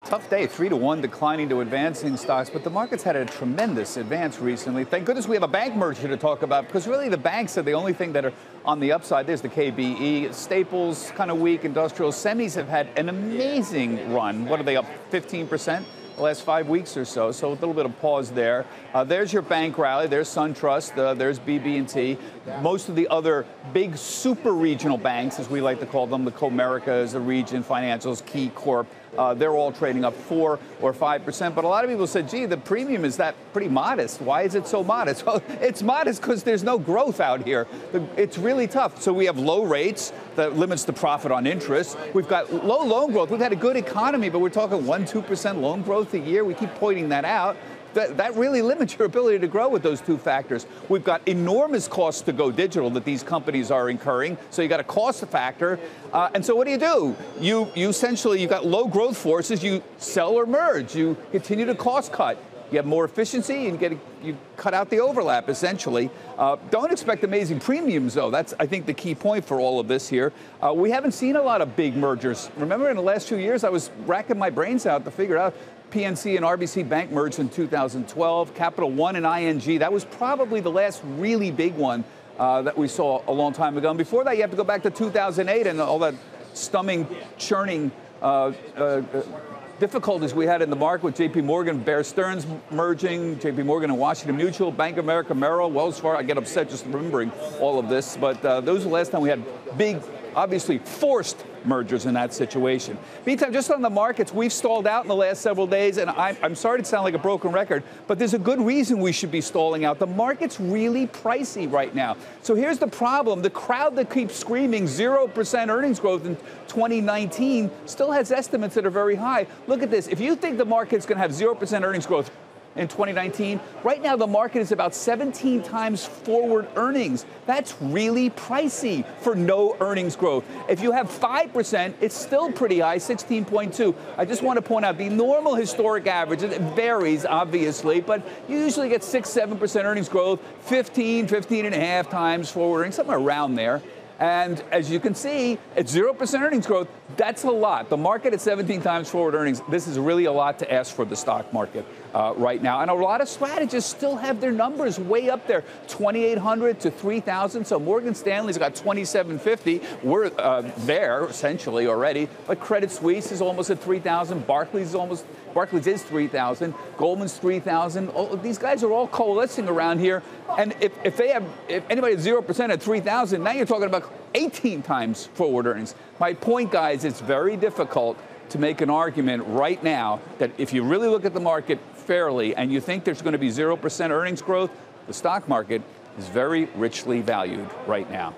Tough day, 3-1 declining to advancing stocks, but the market's had a tremendous advance recently. Thank goodness we have a bank merger to talk about, because really the banks are the only thing that are on the upside. There's the KBE, Staples kind of weak, industrial, semis have had an amazing run. What are they, up 15%? The last 5 weeks or so, so a little bit of pause there. There's your bank rally. There's SunTrust. There's bb&T. Most of the other big super regional banks, as we like to call them, the Comerica's, the Region Financials, Key Corp, they're all trading up 4 or 5%. But a lot of people said, gee, the premium is that pretty modest. Why is it so modest? Well, it's modest because there's no growth out here. It's really tough. So we have low rates that limits the profit on interest. We've got low loan growth. We've had a good economy, but we're talking 1-2% loan growth a year. We keep pointing that out. That really limits your ability to grow with those two factors. We've got enormous costs to go digital that these companies are incurring. So you got a cost factor. And so what do? You essentially, you've got low growth forces. You sell or merge. You continue to cost cut. You have more efficiency and you cut out the overlap, essentially. Don't expect amazing premiums, though. That's, I think, the key point for all of this here. We haven't seen a lot of big mergers. Remember, in the last 2 years, I was racking my brains out to figure out PNC and RBC Bank merged in 2012. Capital One and ING, that was probably the last really big one that we saw a long time ago. And before that, you have to go back to 2008 and all that stomach churning difficulties we had in the market with J.P. Morgan, Bear Stearns merging, J.P. Morgan and Washington Mutual, Bank of America, Merrill, Wells Fargo. I get upset just remembering all of this, but those were the last time we had big, obviously forced mergers in that situation. Meantime, just on the markets, we've stalled out in the last several days, and I'm sorry to sound like a broken record, but there's a good reason we should be stalling out. The market's really pricey right now. So here's the problem. The crowd that keeps screaming 0% earnings growth in 2019 still has estimates that are very high. Look at this. If you think the market's going to have 0% earnings growth in 2019, right now the market is about 17 times forward earnings. That's really pricey for no earnings growth. If you have 5%, it's still pretty high, 16.2. I just want to point out the normal historic average, it varies obviously, but you usually get 6-7% earnings growth, 15 and a half times forward earnings, somewhere around there. And as you can see, at 0% earnings growth, that's a lot. The market at 17 times forward earnings, this is really a lot to ask for the stock market right now. And a lot of strategists still have their numbers way up there, 2,800 to 3,000. So Morgan Stanley's got 2,750. We're there essentially already. But Credit Suisse is almost at 3,000. Barclays is 3,000. Goldman's 3,000. These guys are all coalescing around here. And if anybody at 0% at 3,000, now you're talking about 18 times forward earnings. My point, guys, it's very difficult to make an argument right now that if you really look at the market fairly and you think there's going to be 0% earnings growth, the stock market is very richly valued right now.